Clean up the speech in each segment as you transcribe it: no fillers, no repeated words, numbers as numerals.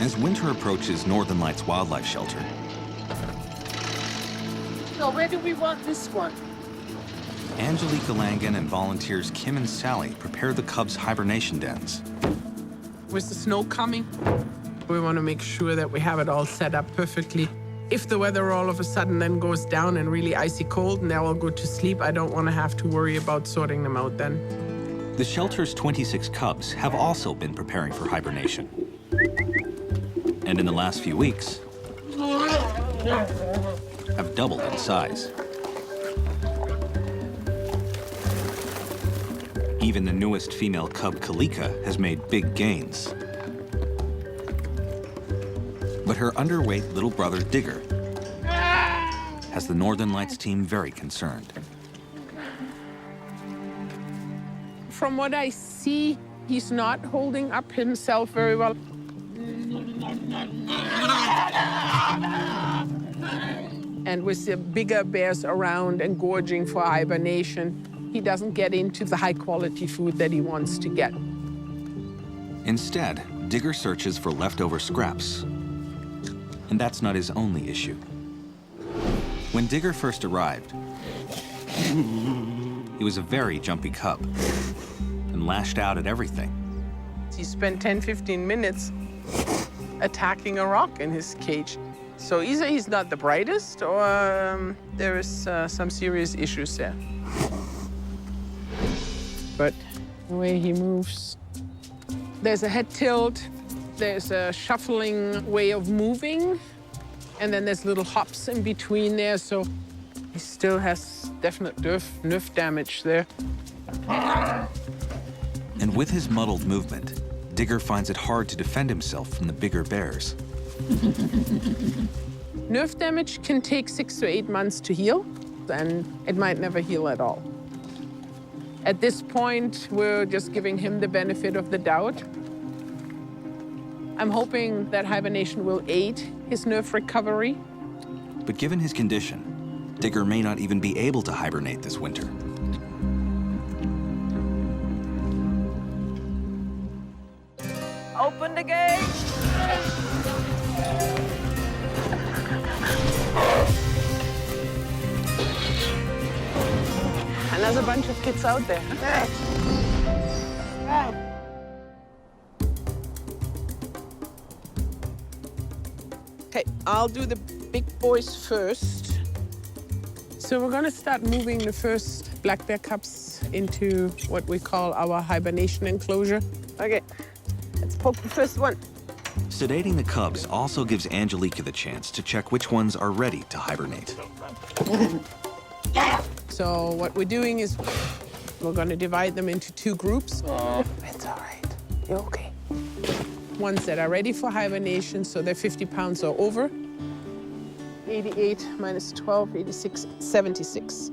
As winter approaches Northern Lights Wildlife Shelter, So where do we want this one? Angelika Langen and volunteers Kim and Sally prepare the cubs' hibernation dens. With the snow coming, we want to make sure that we have it all set up perfectly. If the weather all of a sudden then goes down and really icy cold and they all go to sleep, I don't want to have to worry about sorting them out then. The shelter's 26 cubs have also been preparing for hibernation. And in the last few weeks, have doubled in size. Even the newest female cub, Angelika, has made big gains. But her underweight little brother, Digger, has the Northern Lights team very concerned. From what I see, he's not holding up himself very well. And with the bigger bears around and gorging for hibernation, he doesn't get into the high-quality food that he wants to get. Instead, Digger searches for leftover scraps. And that's not his only issue. When Digger first arrived, he was a very jumpy cub and lashed out at everything. He spent 10, 15 minutes attacking a rock in his cage. So either he's not the brightest or there is some serious issues there. But the way he moves, there's a head tilt, there's a shuffling way of moving, and then there's little hops in between there, so he still has definite nerve damage there. And with his muddled movement, Digger finds it hard to defend himself from the bigger bears. Nerve damage can take 6 to 8 months to heal, and it might never heal at all. At this point, we're just giving him the benefit of the doubt. I'm hoping that hibernation will aid his nerve recovery. But given his condition, Digger may not even be able to hibernate this winter. Open the gate. And there's a bunch of kids out there. Okay, I'll do the big boys first. So we're gonna start moving the first black bear cubs into what we call our hibernation enclosure. Okay, let's poke the first one. Sedating the cubs also gives Angelika the chance to check which ones are ready to hibernate. So what we're doing is we're gonna divide them into 2 groups. It's all right, you're okay. Ones that are ready for hibernation, so they're 50 pounds or over. 88 minus 12, 86, 76.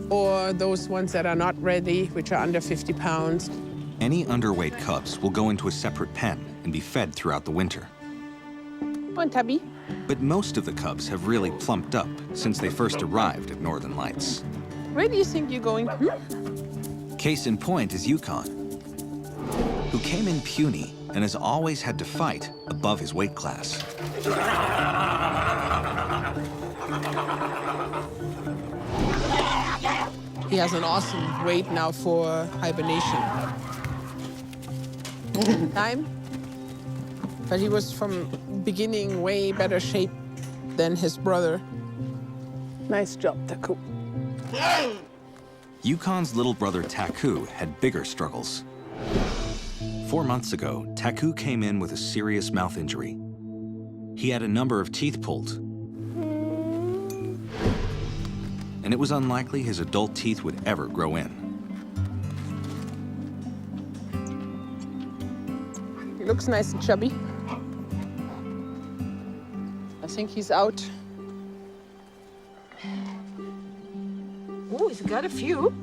Or those ones that are not ready, which are under 50 pounds. Any underweight cubs will go into a separate pen and be fed throughout the winter. Come on, Tubby. But most of the cubs have really plumped up since they first arrived at Northern Lights. Where do you think you're going? Case in point is Yukon, who came in puny and has always had to fight above his weight class. He has an awesome weight now for hibernation. Time. But he was from beginning way better shape than his brother. Nice job, Taku. Yukon's little brother Taku had bigger struggles. 4 months ago, Taku came in with a serious mouth injury. He had a number of teeth pulled, and it was unlikely his adult teeth would ever grow in. He looks nice and chubby. I think he's out. Oh, he's got a few.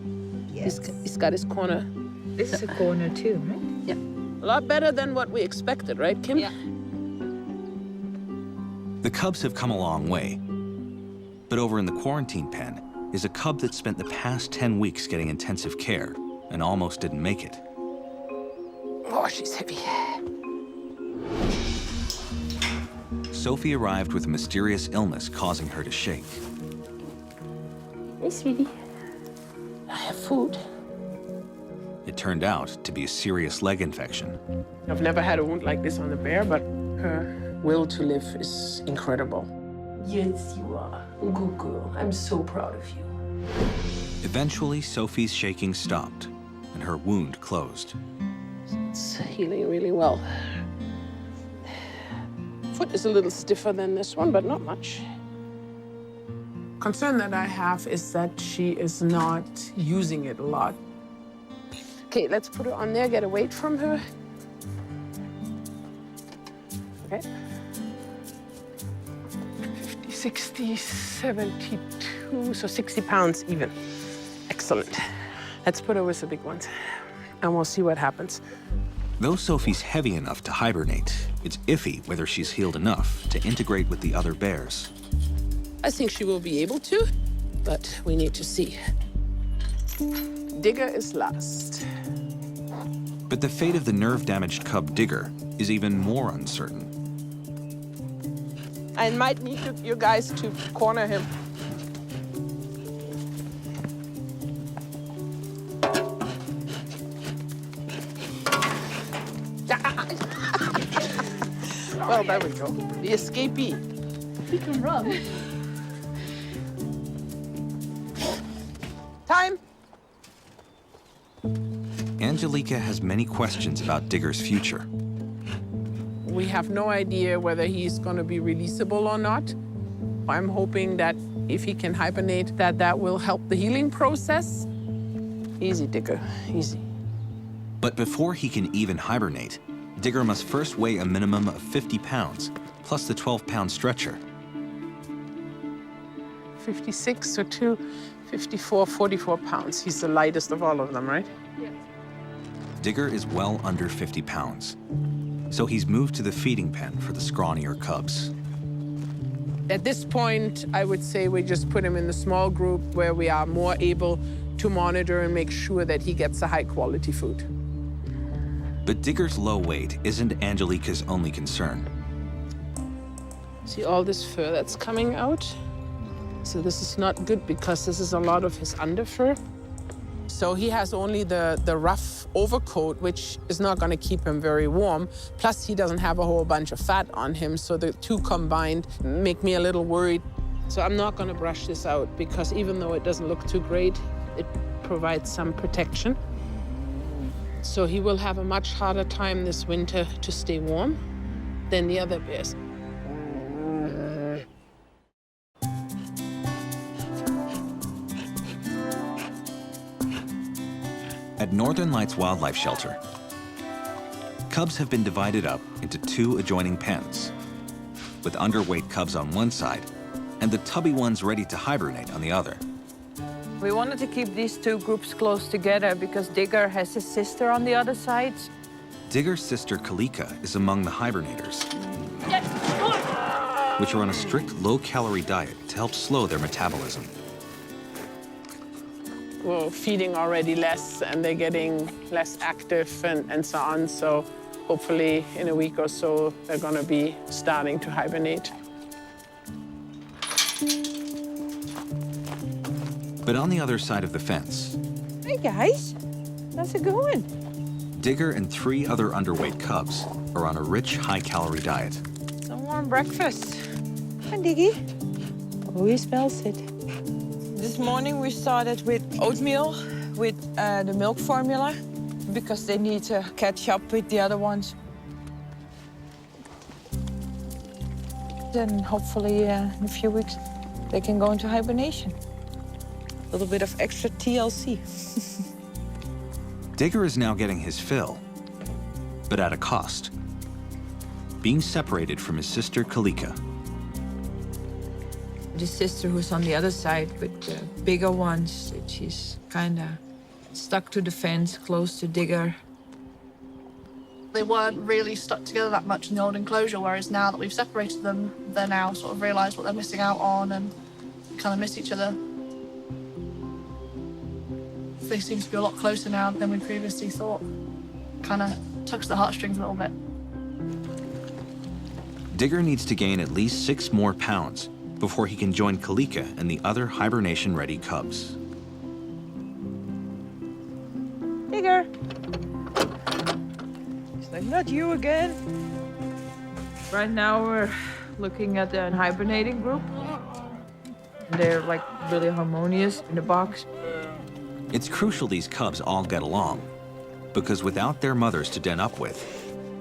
Yes. He's got his corner. This is a corner too, right? Yeah. A lot better than what we expected, right, Kim? Yeah. The cubs have come a long way. But over in the quarantine pen is a cub that spent the past 10 weeks getting intensive care and almost didn't make it. Oh, she's heavy. Sophie arrived with a mysterious illness causing her to shake. Hey, sweetie. I have food. It turned out to be a serious leg infection. I've never had a wound like this on the bear, but her will to live is incredible. Yes, you are. Good girl. I'm so proud of you. Eventually, Sophie's shaking stopped and her wound closed. It's healing really well. Foot is a little stiffer than this one, but not much. Concern that I have is that she is not using it a lot. Okay, let's put her on there, get a weight from her. Okay. 50, 60, 72, so 60 pounds even. Excellent. Let's put her with the big ones, and we'll see what happens. Though Sophie's heavy enough to hibernate, it's iffy whether she's healed enough to integrate with the other bears. I think she will be able to, but we need to see. Digger is last. But the fate of the nerve-damaged cub Digger is even more uncertain. I might need you guys to corner him. Well, there we go. The escapee. He can run. Time. Angelika has many questions about Digger's future. We have no idea whether he's going to be releasable or not. I'm hoping that if he can hibernate, that will help the healing process. Easy, Digger, easy. But before he can even hibernate, Digger must first weigh a minimum of 50 pounds, plus the 12-pound stretcher. 56, so 2, 54, 44 pounds. He's the lightest of all of them, right? Yes. Digger is well under 50 pounds. So he's moved to the feeding pen for the scrawnier cubs. At this point, I would say we just put him in the small group where we are more able to monitor and make sure that he gets the high-quality food. But Digger's low weight isn't Angelika's only concern. See all this fur that's coming out? So this is not good because this is a lot of his underfur. So he has only the rough overcoat, which is not going to keep him very warm. Plus, he doesn't have a whole bunch of fat on him, so the two combined make me a little worried. So I'm not going to brush this out because even though it doesn't look too great, it provides some protection. So he will have a much harder time this winter to stay warm than the other bears. At Northern Lights Wildlife Shelter, cubs have been divided up into two adjoining pens, with underweight cubs on one side and the tubby ones ready to hibernate on the other. We wanted to keep these two groups close together because Digger has his sister on the other side. Digger's sister Kalika is among the hibernators, which are on a strict low-calorie diet to help slow their metabolism. We're feeding already less, and they're getting less active and so on. So hopefully in a week or so, they're going to be starting to hibernate. But on the other side of the fence, Hey guys, how's it going? Digger and 3 other underweight cubs are on a rich, high-calorie diet. Some warm breakfast. Hi, Diggy. Oh, he smells it. This morning we started with oatmeal with the milk formula because they need to catch up with the other ones. Then hopefully in a few weeks they can go into hibernation. A little bit of extra TLC. Digger is now getting his fill, but at a cost. Being separated from his sister Kalika. The sister who's on the other side with the bigger ones, she's kind of stuck to the fence, close to Digger. They weren't really stuck together that much in the old enclosure, whereas now that we've separated them, they're now sort of realised what they're missing out on and kind of miss each other. They seem to be a lot closer now than we previously thought. Kind of tugs the heartstrings a little bit. Digger needs to gain at least 6 more pounds before he can join Angelika and the other hibernation-ready cubs. Digger. It's like, not you again. Right now we're looking at the hibernating group. They're like really harmonious in the box. It's crucial these cubs all get along, because without their mothers to den up with,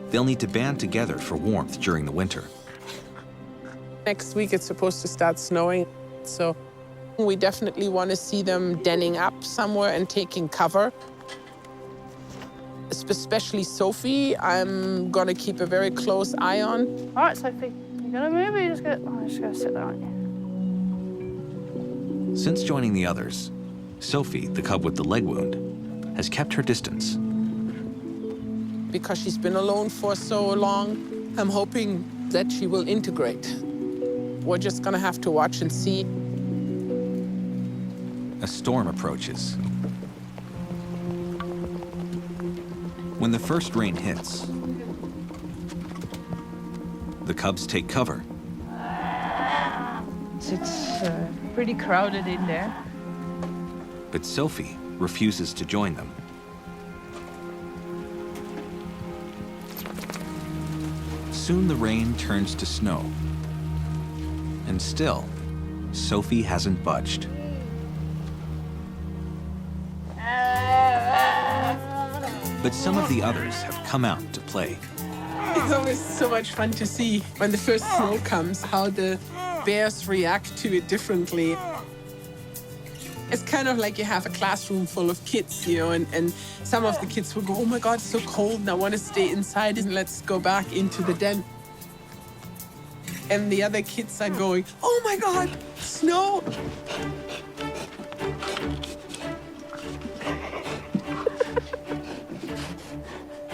they'll need to band together for warmth during the winter. Next week it's supposed to start snowing, so we definitely want to see them denning up somewhere and taking cover. Especially Sophie, I'm gonna keep a very close eye on. All right, Sophie, you gonna move or you just gonna, oh, just gonna sit there, aren't you? Since joining the others, Sophie, the cub with the leg wound, has kept her distance. Because she's been alone for so long, I'm hoping that she will integrate. We're just gonna have to watch and see. A storm approaches. When the first rain hits, the cubs take cover. It's pretty crowded in there. But Sophie refuses to join them. Soon the rain turns to snow. And still, Sophie hasn't budged. But some of the others have come out to play. It's always so much fun to see when the first snow comes, how the bears react to it differently. It's kind of like you have a classroom full of kids, you know, and some of the kids will go, oh my God, it's so cold and I want to stay inside and let's go back into the den. And the other kids are going, oh my God, snow.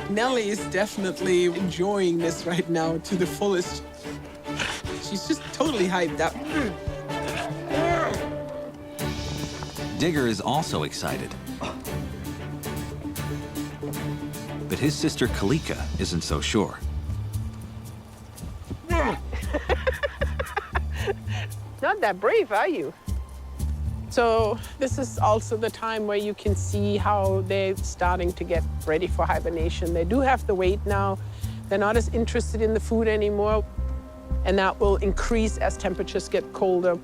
Nellie is definitely enjoying this right now to the fullest. She's just totally hyped up. Digger is also excited. But his sister Angelika isn't so sure. Not that brave, are you? So this is also the time where you can see how they're starting to get ready for hibernation. They do have the weight now. They're not as interested in the food anymore. And that will increase as temperatures get colder.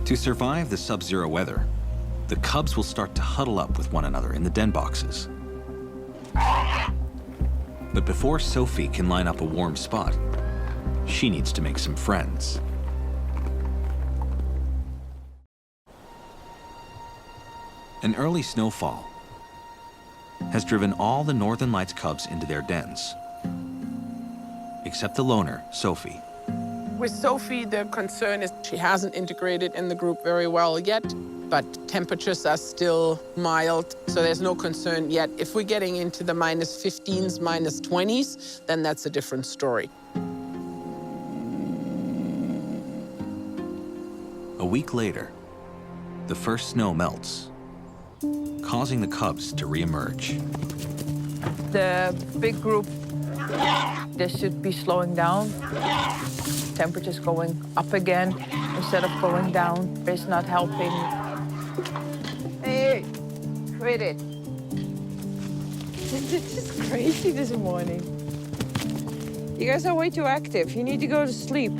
To survive the sub-zero weather, the cubs will start to huddle up with one another in the den boxes. But before Sophie can line up a warm spot, she needs to make some friends. An early snowfall has driven all the Northern Lights cubs into their dens, except the loner, Sophie. With Sophie, the concern is she hasn't integrated in the group very well yet, but temperatures are still mild, so there's no concern yet. If we're getting into the -15s, -20s, then that's a different story. A week later, the first snow melts, causing the cubs to reemerge. The big group, they should be slowing down. Temperature's going up again instead of going down. It's not helping. Hey, quit it. It's just crazy this morning. You guys are way too active. You need to go to sleep.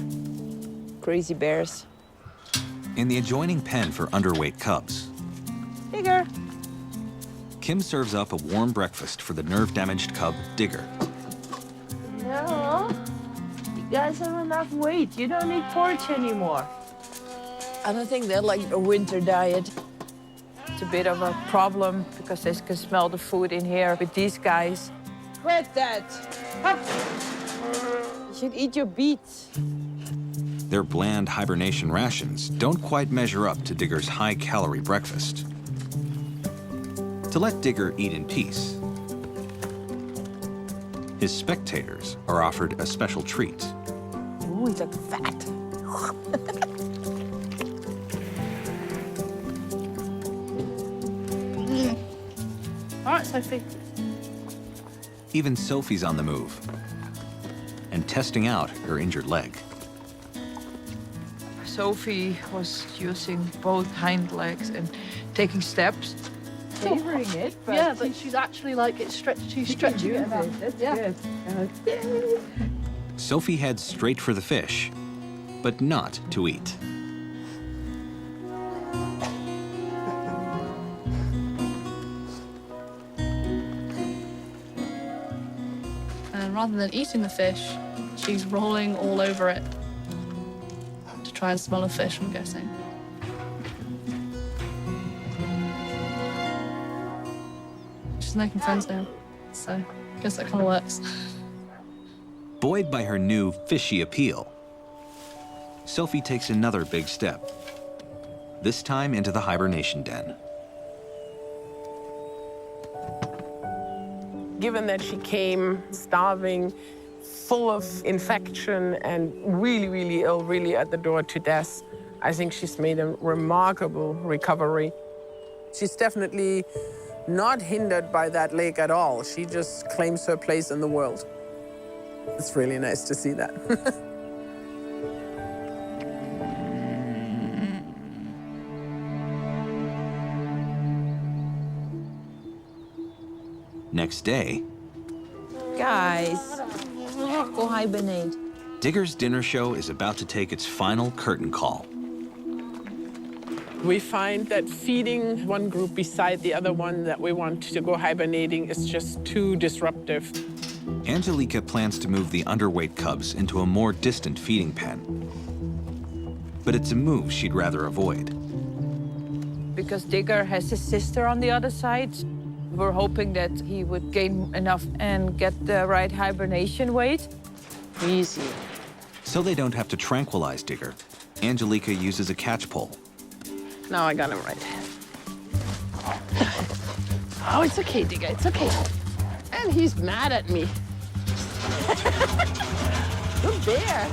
Crazy bears. In the adjoining pen for underweight cubs, Digger. Kim serves up a warm breakfast for the nerve-damaged cub, Digger. No, you guys have enough weight. You don't need porridge anymore. I don't think they like a winter diet. It's a bit of a problem because they can smell the food in here with these guys. Quit that! Up. You should eat your beets. Their bland hibernation rations don't quite measure up to Digger's high-calorie breakfast. To let Digger eat in peace, his spectators are offered a special treat. Ooh, he's like fat. All right, Sophie. Even Sophie's on the move. and testing out her injured leg. Sophie was using both hind legs and taking steps. Favoring it, but Yeah, but she's actually like she's stretching it enough. That's Yeah. good. Sophie heads straight for the fish, but not to eat. And rather than eating the fish, she's rolling all over it to try and smell a fish, I'm guessing. She's making friends now, so I guess that kind of works. Buoyed by her new fishy appeal, Sophie takes another big step, this time into the hibernation den. Given that she came starving, full of infection, and really, really ill, really at the door to death, I think she's made a remarkable recovery. She's definitely not hindered by that leg at all. She just claims her place in the world. It's really nice to see that. Next day, Guys, go hibernate. Digger's dinner show is about to take its final curtain call. We find that feeding one group beside the other one that we want to go hibernating is just too disruptive. Angelika plans to move the underweight cubs into a more distant feeding pen. But it's a move she'd rather avoid. Because Digger has his sister on the other side. We're hoping that he would gain enough and get the right hibernation weight. Easy. So they don't have to tranquilize Digger, Angelika uses a catch pole. Now I got him right. Oh, it's okay, Digger, it's okay. And he's mad at me. Good bear.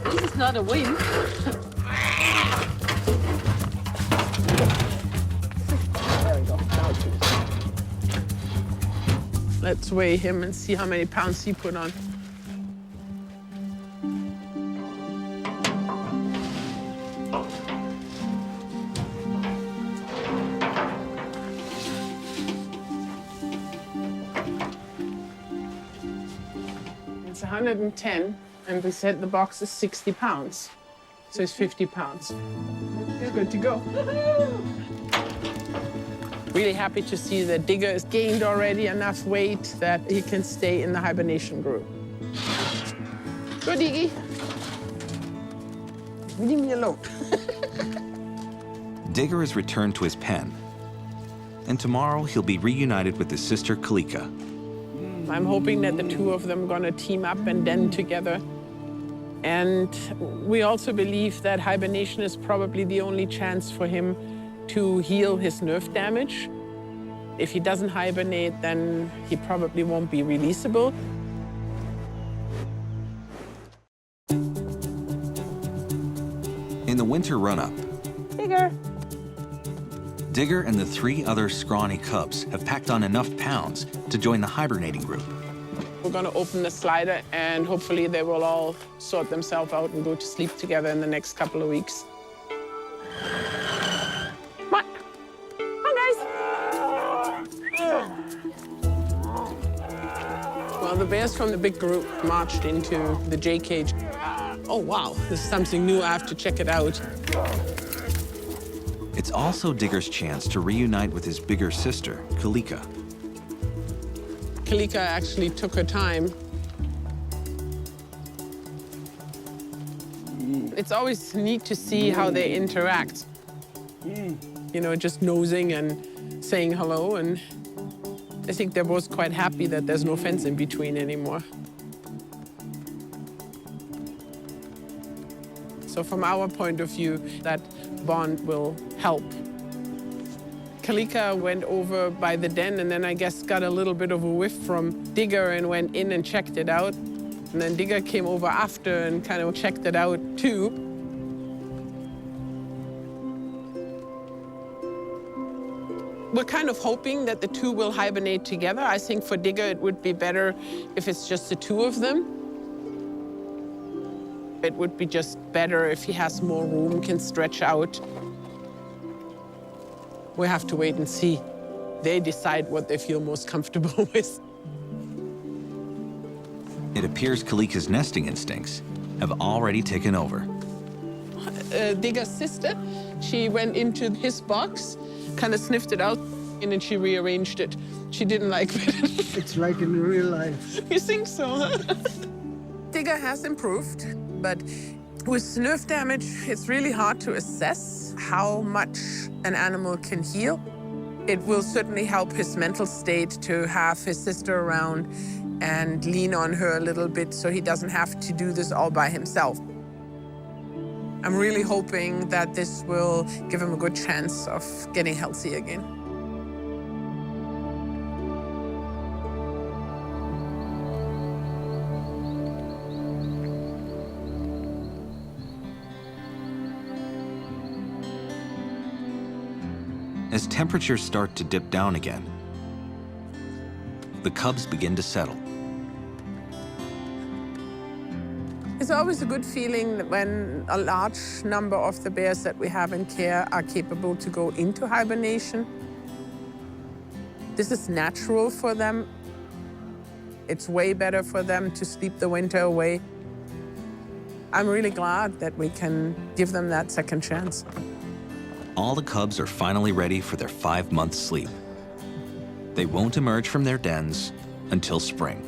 This is not a win. There we go. Now it's good. Let's weigh him and see how many pounds he put on. It's 110, and we said the box is 60 pounds. So it's 50 pounds. You're good to go. Really happy to see that Digger has gained already enough weight that he can stay in the hibernation group. Go, Diggy. Leave me alone. Digger is returned to his pen, and tomorrow he'll be reunited with his sister Angelika. I'm hoping that the two of them are gonna team up and den together. And we also believe that hibernation is probably the only chance for him to heal his nerve damage. If he doesn't hibernate, then he probably won't be releasable. In the winter run-up, Digger. Digger and the 3 other scrawny cubs have packed on enough pounds to join the hibernating group. We're gonna open the slider and hopefully they will all sort themselves out and go to sleep together in the next couple of weeks. Come on. Come on, guys. Well, the bears from the big group marched into the J cage. Oh, wow, this is something new. I have to check it out. It's also Digger's chance to reunite with his bigger sister, Angelika. Angelika actually took her time. It's always neat to see how they interact. You know, just nosing and saying hello, and I think they're both quite happy that there's no fence in between anymore. So from our point of view, that bond will help. Angelika went over by the den and then I guess got a little bit of a whiff from Digger and went in and checked it out. And then Digger came over after and kind of checked it out too. We're kind of hoping that the two will hibernate together. I think for Digger it would be better if it's just the two of them. It would be just better if he has more room, can stretch out. We have to wait and see. They decide what they feel most comfortable with. It appears Kalika's nesting instincts have already taken over. Digger's sister, she went into his box, kind of sniffed it out, and then she rearranged it. She didn't like it. It's like in real life. You think so, huh? Digger has improved, but with nerve damage, it's really hard to assess how much an animal can heal. It will certainly help his mental state to have his sister around and lean on her a little bit so he doesn't have to do this all by himself. I'm really hoping that this will give him a good chance of getting healthy again. As temperatures start to dip down again, the cubs begin to settle. It's always a good feeling when a large number of the bears that we have in care are capable to go into hibernation. This is natural for them. It's way better for them to sleep the winter away. I'm really glad that we can give them that second chance. All the cubs are finally ready for their 5-month sleep. They won't emerge from their dens until spring.